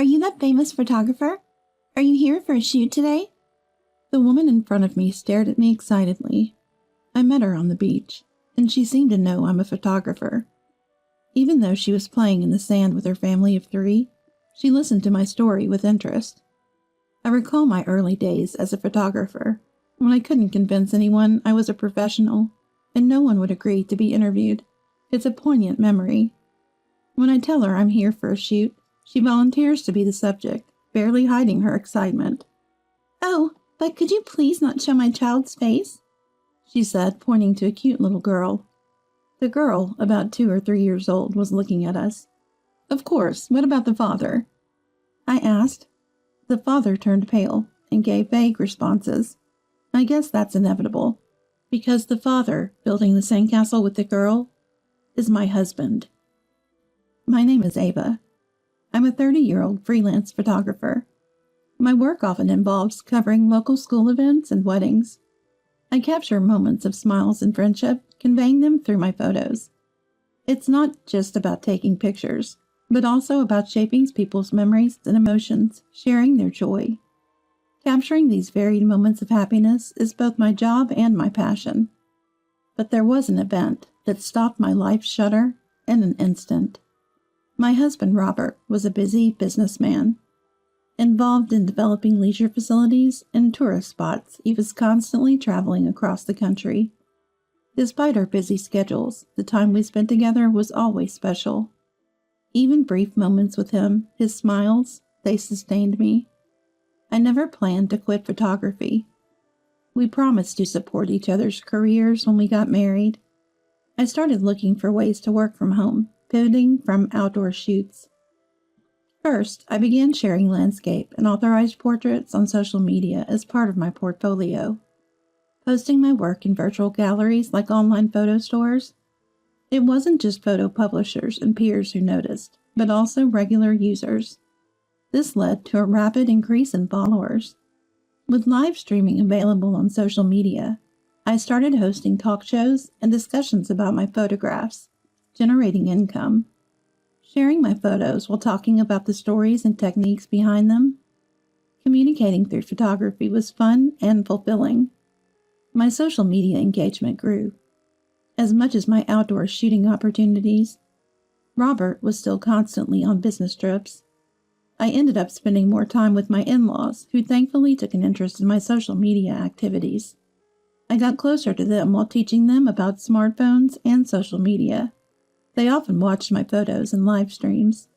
Are you that famous photographer? Are you here for a shoot today? The woman in front of me stared at me excitedly. I met her on the beach, and she seemed to know I'm a photographer. Even though she was playing in the sand with her family of 3, she listened to my story with interest. I recall my early days as a photographer, when I couldn't convince anyone I was a professional, and no one would agree to be interviewed. It's a poignant memory. When I tell her I'm here for a shoot, she volunteers to be the subject, barely hiding her excitement. "Oh, but could you please not show my child's face?" she said, pointing to a cute little girl. The girl, about 2 or 3 years old, was looking at us. "Of course, what about the father?" I asked. The father turned pale and gave vague responses. I guess that's inevitable, because the father, building the sandcastle with the girl, is my husband. My name is Ava. I'm a 30-year-old freelance photographer. My work often involves covering local school events and weddings. I capture moments of smiles and friendship, conveying them through my photos. It's not just about taking pictures, but also about shaping people's memories and emotions, sharing their joy. Capturing these varied moments of happiness is both my job and my passion. But there was an event that stopped my life shudder in an instant. My husband, Robert, was a busy businessman. Involved in developing leisure facilities and tourist spots, he was constantly traveling across the country. Despite our busy schedules, the time we spent together was always special. Even brief moments with him, his smiles, they sustained me. I never planned to quit photography. We promised to support each other's careers when we got married. I started looking for ways to work from home, pivoting from outdoor shoots. First, I began sharing landscape and authorized portraits on social media as part of my portfolio, posting my work in virtual galleries like online photo stores. It wasn't just photo publishers and peers who noticed, but also regular users. This led to a rapid increase in followers. With live streaming available on social media, I started hosting talk shows and discussions about my photographs, generating income. Sharing my photos while talking about the stories and techniques behind them. Communicating through photography was fun and fulfilling. My social media engagement grew, as much as my outdoor shooting opportunities. Robert was still constantly on business trips. I ended up spending more time with my in-laws, who thankfully took an interest in my social media activities. I got closer to them while teaching them about smartphones and social media. They often watched my photos and live streams.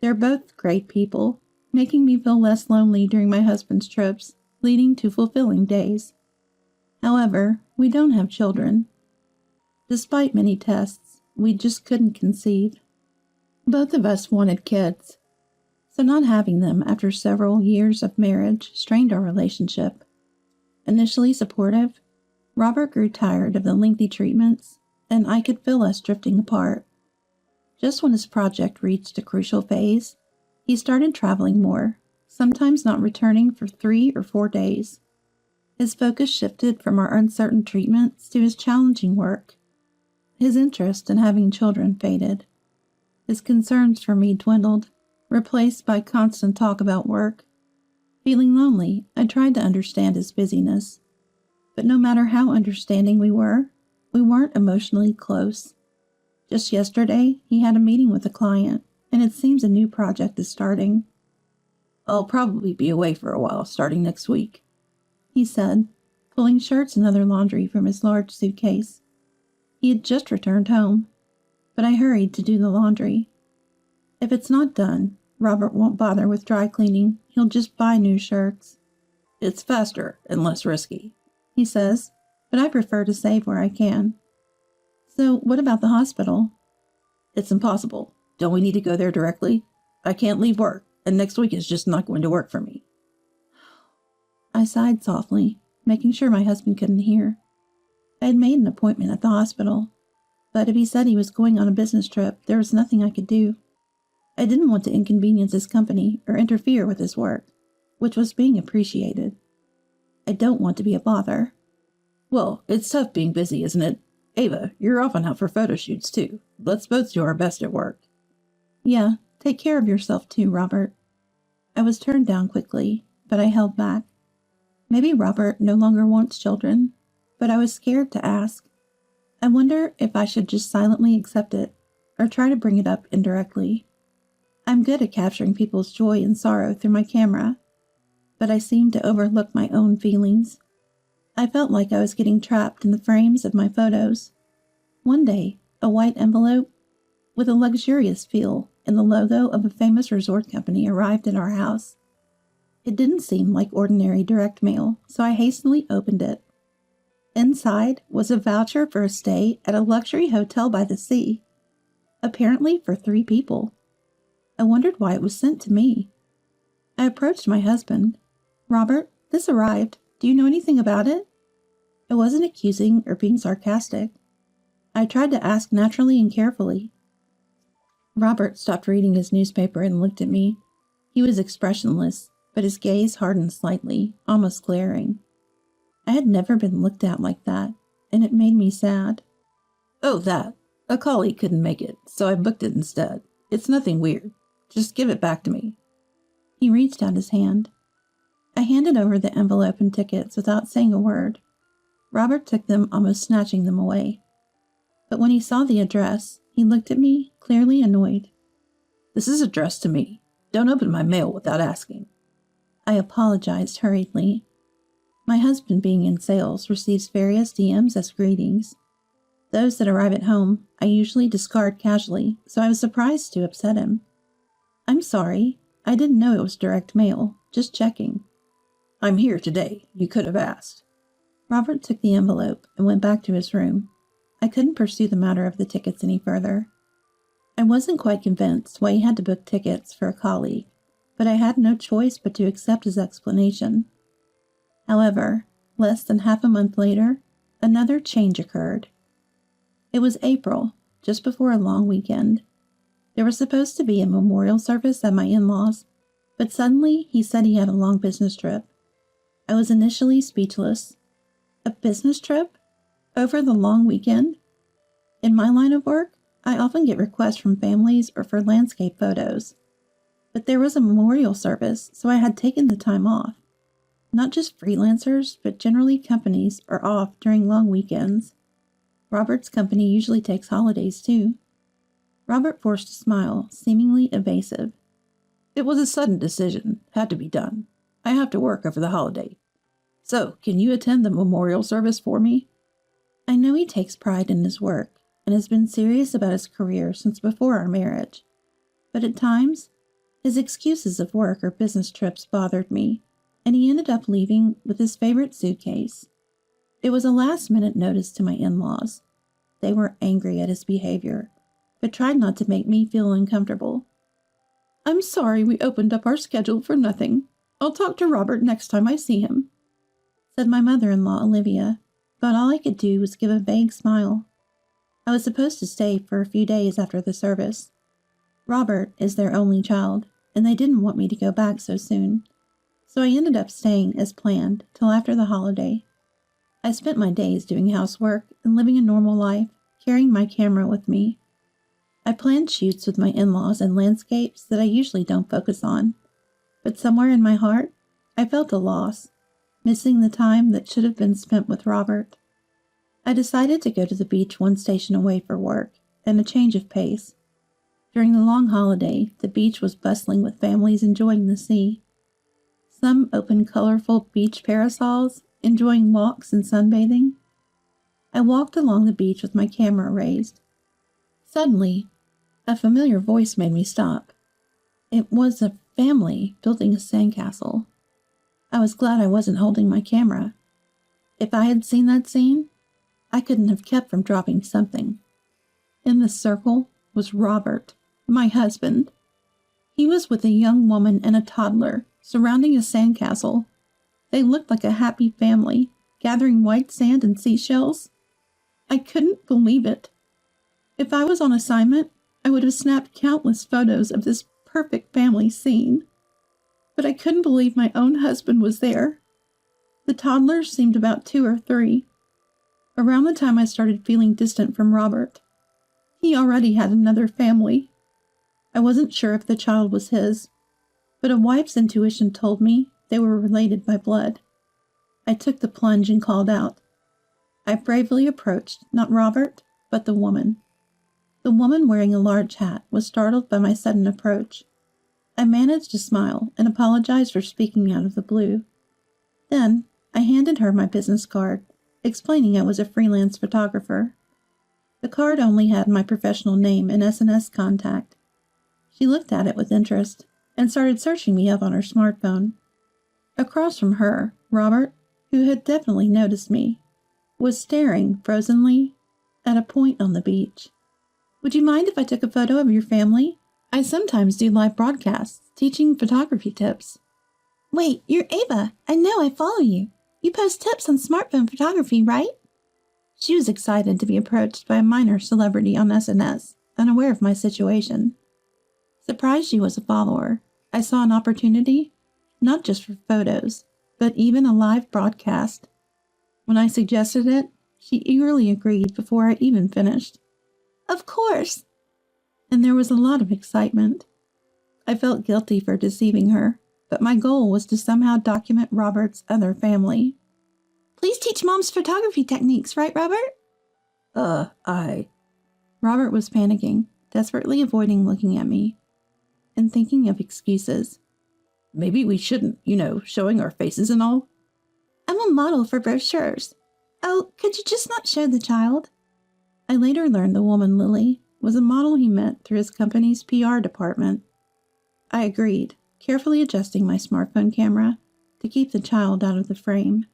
They're both great people, making me feel less lonely during my husband's trips, leading to fulfilling days. However, we don't have children. Despite many tests, we just couldn't conceive. Both of us wanted kids, so not having them after several years of marriage strained our relationship. Initially supportive, Robert grew tired of the lengthy treatments, and I could feel us drifting apart. Just when his project reached a crucial phase, he started traveling more, sometimes not returning for 3 or 4 days. His focus shifted from our uncertain treatments to his challenging work. His interest in having children faded. His concerns for me dwindled, replaced by constant talk about work. Feeling lonely, I tried to understand his busyness. But no matter how understanding we weren't emotionally close. Just yesterday, he had a meeting with a client, and it seems a new project is starting. "I'll probably be away for a while, starting next week," he said, pulling shirts and other laundry from his large suitcase. He had just returned home, but I hurried to do the laundry. If it's not done, Robert won't bother with dry cleaning. He'll just buy new shirts. "It's faster and less risky," he says, but I prefer to save where I can. "So what about the hospital?" "It's impossible. Don't we need to go there directly? I can't leave work, and next week is just not going to work for me." I sighed softly, making sure my husband couldn't hear. I had made an appointment at the hospital, but if he said he was going on a business trip, there was nothing I could do. I didn't want to inconvenience his company or interfere with his work, which was being appreciated. I don't want to be a bother. "Well, it's tough being busy, isn't it? Ava, you're often out for photo shoots, too. Let's both do our best at work." "Yeah, take care of yourself, too, Robert." I was turned down quickly, but I held back. Maybe Robert no longer wants children, but I was scared to ask. I wonder if I should just silently accept it, or try to bring it up indirectly. I'm good at capturing people's joy and sorrow through my camera, but I seemed to overlook my own feelings. I felt like I was getting trapped in the frames of my photos. One day, a white envelope with a luxurious feel and the logo of a famous resort company arrived at our house. It didn't seem like ordinary direct mail, so I hastily opened it. Inside was a voucher for a stay at a luxury hotel by the sea, apparently for 3 people. I wondered why it was sent to me. I approached my husband. "Robert, this arrived. Do you know anything about it?" I wasn't accusing or being sarcastic. I tried to ask naturally and carefully. Robert stopped reading his newspaper and looked at me. He was expressionless, but his gaze hardened slightly, almost glaring. I had never been looked at like that, and it made me sad. "Oh, that. A colleague couldn't make it, so I booked it instead. It's nothing weird. Just give it back to me." He reached out his hand. I handed over the envelope and tickets without saying a word. Robert took them, almost snatching them away. But when he saw the address, he looked at me, clearly annoyed. "This is addressed to me. Don't open my mail without asking." I apologized hurriedly. My husband, being in sales, receives various DMs as greetings. Those that arrive at home, I usually discard casually, so I was surprised to upset him. "I'm sorry. I didn't know it was direct mail. Just checking." "I'm here today. You could have asked." Robert took the envelope and went back to his room. I couldn't pursue the matter of the tickets any further. I wasn't quite convinced why he had to book tickets for a colleague, but I had no choice but to accept his explanation. However, less than half a month later, another change occurred. It was April, just before a long weekend. There was supposed to be a memorial service at my in-laws, but suddenly he said he had a long business trip. I was initially speechless. A business trip? Over the long weekend? In my line of work, I often get requests from families or for landscape photos. But there was a memorial service, so I had taken the time off. Not just freelancers, but generally companies are off during long weekends. Robert's company usually takes holidays too. Robert forced a smile, seemingly evasive. "It was a sudden decision. Had to be done. I have to work over the holiday. So, can you attend the memorial service for me?" I know he takes pride in his work and has been serious about his career since before our marriage. But at times, his excuses of work or business trips bothered me, and he ended up leaving with his favorite suitcase. It was a last-minute notice to my in-laws. They were angry at his behavior, but tried not to make me feel uncomfortable. "I'm sorry we opened up our schedule for nothing. I'll talk to Robert next time I see him," said my mother-in-law, Olivia, but all I could do was give a vague smile. I was supposed to stay for a few days after the service. Robert is their only child, and they didn't want me to go back so soon, so I ended up staying as planned till after the holiday. I spent my days doing housework and living a normal life, carrying my camera with me. I planned shoots with my in-laws and landscapes that I usually don't focus on, but somewhere in my heart, I felt a loss, missing the time that should have been spent with Robert. I decided to go to the beach one station away for work and a change of pace. During the long holiday, the beach was bustling with families enjoying the sea. Some opened colorful beach parasols, enjoying walks and sunbathing. I walked along the beach with my camera raised. Suddenly, a familiar voice made me stop. It was a family building a sandcastle. I was glad I wasn't holding my camera. If I had seen that scene, I couldn't have kept from dropping something. In the circle was Robert, my husband. He was with a young woman and a toddler, surrounding a sandcastle. They looked like a happy family, gathering white sand and seashells. I couldn't believe it. If I was on assignment, I would have snapped countless photos of this perfect family scene. But I couldn't believe my own husband was there. The toddler seemed about 2 or 3. Around the time I started feeling distant from Robert, he already had another family. I wasn't sure if the child was his. but a wife's intuition told me they were related by blood. I took the plunge and called out. I bravely approached not Robert, but the woman. The woman wearing a large hat was startled by my sudden approach. I managed to smile and apologize for speaking out of the blue. Then I handed her my business card, explaining I was a freelance photographer. The card only had my professional name and SNS contact. She looked at it with interest and started searching me up on her smartphone. Across from her, Robert, who had definitely noticed me, was staring frozenly at a point on the beach. Would you mind if I took a photo of your family? I sometimes do live broadcasts, teaching photography tips. Wait, you're Ava. I know, I follow you. You post tips on smartphone photography, right? She was excited to be approached by a minor celebrity on SNS, unaware of my situation. Surprised she was a follower, I saw an opportunity, not just for photos, but even a live broadcast. When I suggested it, she eagerly agreed before I even finished. Of course! And there was a lot of excitement. I felt guilty for deceiving her, but my goal was to somehow document Robert's other family. Please teach Mom's photography techniques, right, Robert? Robert was panicking, desperately avoiding looking at me, and thinking of excuses. Maybe we shouldn't, showing our faces and all. I'm a model for brochures. Oh, could you just not show the child? I later learned the woman, Lily, was a model he met through his company's PR department. I agreed, carefully adjusting my smartphone camera to keep the child out of the frame.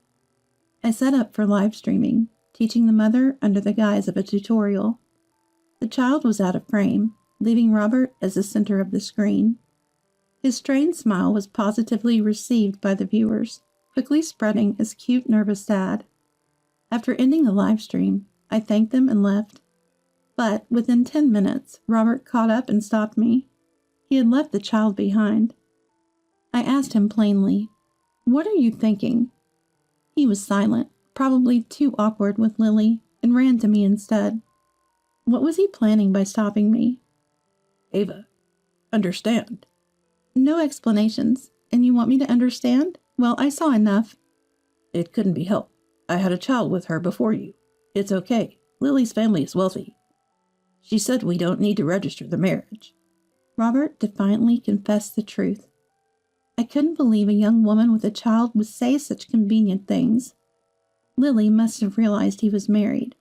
I set up for live streaming, teaching the mother under the guise of a tutorial. The child was out of frame, leaving Robert as the center of the screen. His strained smile was positively received by the viewers, quickly spreading his cute, nervous dad. After ending the live stream, I thanked them and left. But within 10 minutes, Robert caught up and stopped me. He had left the child behind. I asked him plainly, "What are you thinking?" He was silent, probably too awkward with Lily, and ran to me instead. What was he planning by stopping me? Ava, understand. No explanations. And you want me to understand? Well, I saw enough. It couldn't be helped. I had a child with her before you. It's okay. Lily's family is wealthy. She said we don't need to register the marriage. Robert defiantly confessed the truth. I couldn't believe a young woman with a child would say such convenient things. Lily must have realized he was married.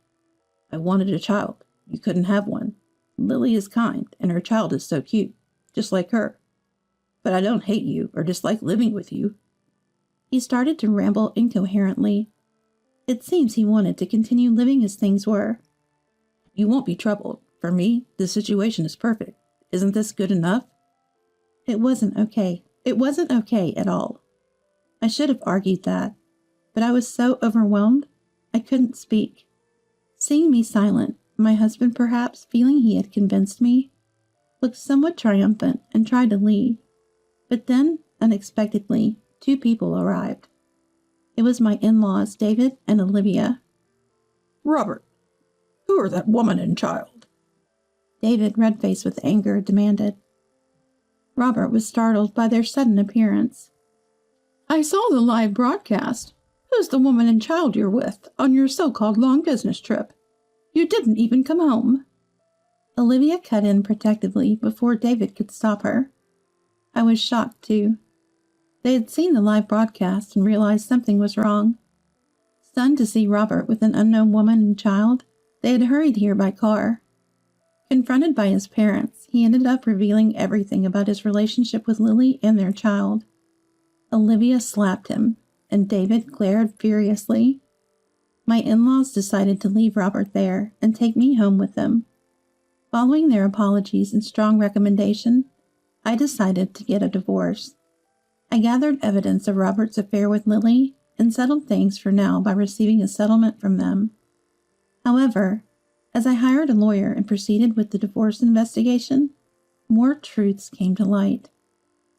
I wanted a child. You couldn't have one. Lily is kind, and her child is so cute, just like her. But I don't hate you or dislike living with you. He started to ramble incoherently. It seems he wanted to continue living as things were. You won't be troubled. For me, the situation is perfect. Isn't this good enough? It wasn't okay. It wasn't okay at all. I should have argued that, but I was so overwhelmed, I couldn't speak. Seeing me silent, my husband, perhaps feeling he had convinced me, looked somewhat triumphant and tried to leave. But then, unexpectedly, 2 people arrived. It was my in-laws, David and Olivia. Robert, who are that woman and child? David, red-faced with anger, demanded. Robert was startled by their sudden appearance. I saw the live broadcast. Who's the woman and child you're with on your so-called long business trip? You didn't even come home. Olivia cut in protectively before David could stop her. I was shocked, too. They had seen the live broadcast and realized something was wrong. Stunned to see Robert with an unknown woman and child, they had hurried here by car. Confronted by his parents, he ended up revealing everything about his relationship with Lily and their child. Olivia slapped him, and David glared furiously. My in-laws decided to leave Robert there and take me home with them. Following their apologies and strong recommendation, I decided to get a divorce. I gathered evidence of Robert's affair with Lily and settled things for now by receiving a settlement from them. However, as I hired a lawyer and proceeded with the divorce investigation, more truths came to light.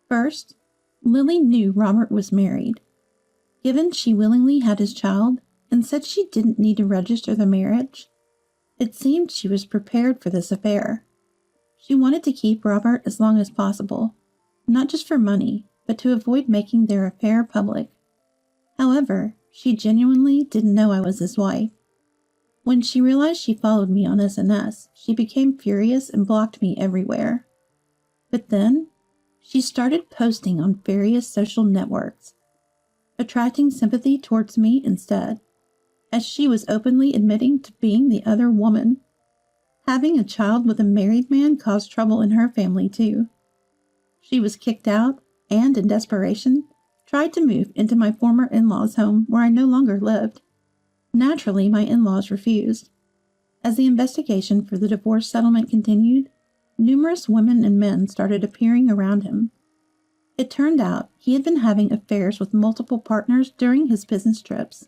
First, Lily knew Robert was married. Given she willingly had his child and said she didn't need to register the marriage, it seemed she was prepared for this affair. She wanted to keep Robert as long as possible, not just for money, but to avoid making their affair public. However, she genuinely didn't know I was his wife. When she realized she followed me on SNS, she became furious and blocked me everywhere. But then, she started posting on various social networks, attracting sympathy towards me instead, as she was openly admitting to being the other woman. Having a child with a married man caused trouble in her family too. She was kicked out and, in desperation, tried to move into my former in-laws' home where I no longer lived. Naturally, my in-laws refused. As the investigation for the divorce settlement continued, numerous women and men started appearing around him. It turned out he had been having affairs with multiple partners during his business trips.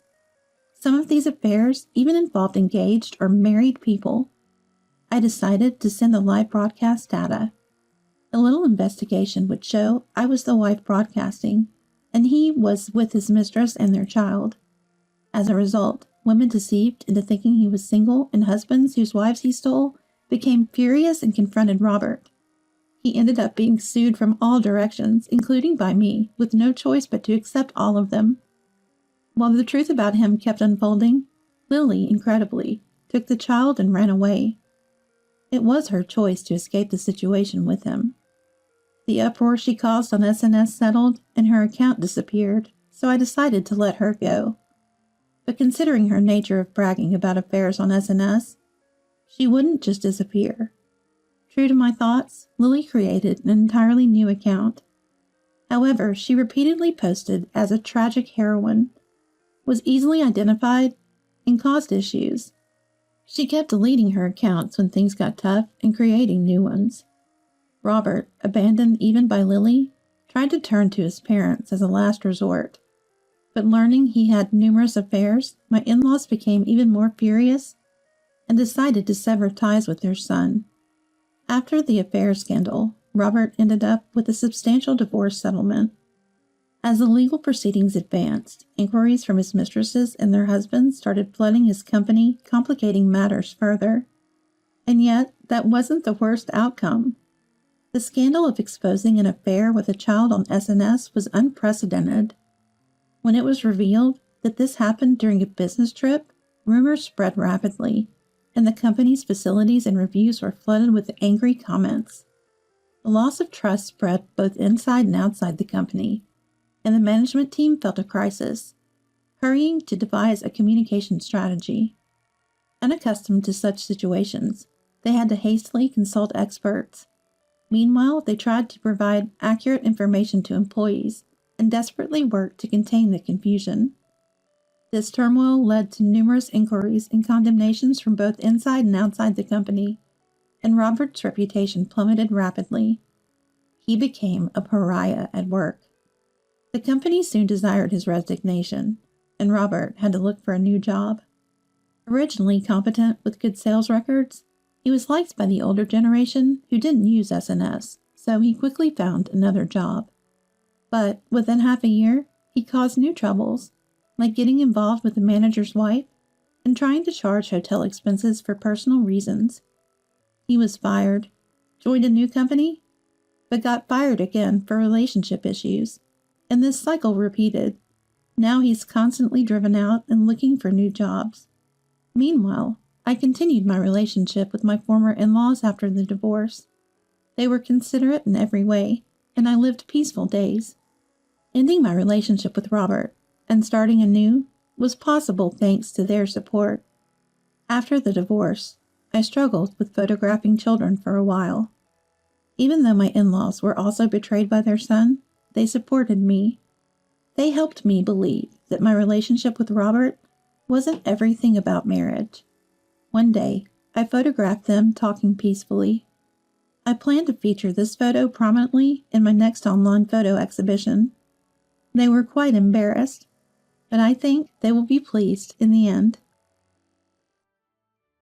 Some of these affairs even involved engaged or married people. I decided to send the live broadcast data. A little investigation would show I was the wife broadcasting, and he was with his mistress and their child. As a result, women deceived into thinking he was single and husbands whose wives he stole became furious and confronted Robert. He ended up being sued from all directions, including by me, with no choice but to accept all of them. While the truth about him kept unfolding, Lily, incredibly, took the child and ran away. It was her choice to escape the situation with him. The uproar she caused on SNS settled, and her account disappeared, so I decided to let her go. But considering her nature of bragging about affairs on SNS, she wouldn't just disappear. True to my thoughts, Lily created an entirely new account. However, she repeatedly posted as a tragic heroine, was easily identified, and caused issues. She kept deleting her accounts when things got tough and creating new ones. Robert, abandoned even by Lily, tried to turn to his parents as a last resort. But learning he had numerous affairs, my in-laws became even more furious and decided to sever ties with their son. After the affair scandal, Robert ended up with a substantial divorce settlement. As the legal proceedings advanced, inquiries from his mistresses and their husbands started flooding his company, complicating matters further. And yet, that wasn't the worst outcome. The scandal of exposing an affair with a child on SNS was unprecedented. When it was revealed that this happened during a business trip, rumors spread rapidly, and the company's facilities and reviews were flooded with angry comments. The loss of trust spread both inside and outside the company, and the management team felt a crisis, hurrying to devise a communication strategy. Unaccustomed to such situations, they had to hastily consult experts. Meanwhile, they tried to provide accurate information to employees and desperately worked to contain the confusion. This turmoil led to numerous inquiries and condemnations from both inside and outside the company, and Robert's reputation plummeted rapidly. He became a pariah at work. The company soon desired his resignation, and Robert had to look for a new job. Originally competent with good sales records, he was liked by the older generation who didn't use SNS, so he quickly found another job. But within half a year, he caused new troubles, like getting involved with the manager's wife and trying to charge hotel expenses for personal reasons. He was fired, joined a new company, but got fired again for relationship issues, and this cycle repeated. Now he's constantly driven out and looking for new jobs. Meanwhile, I continued my relationship with my former in-laws after the divorce. They were considerate in every way, and I lived peaceful days. Ending my relationship with Robert and starting anew was possible thanks to their support. After the divorce, I struggled with photographing children for a while. Even though my in-laws were also betrayed by their son, they supported me. They helped me believe that my relationship with Robert wasn't everything about marriage. One day, I photographed them talking peacefully. I plan to feature this photo prominently in my next online photo exhibition. They were quite embarrassed, but I think they will be pleased in the end.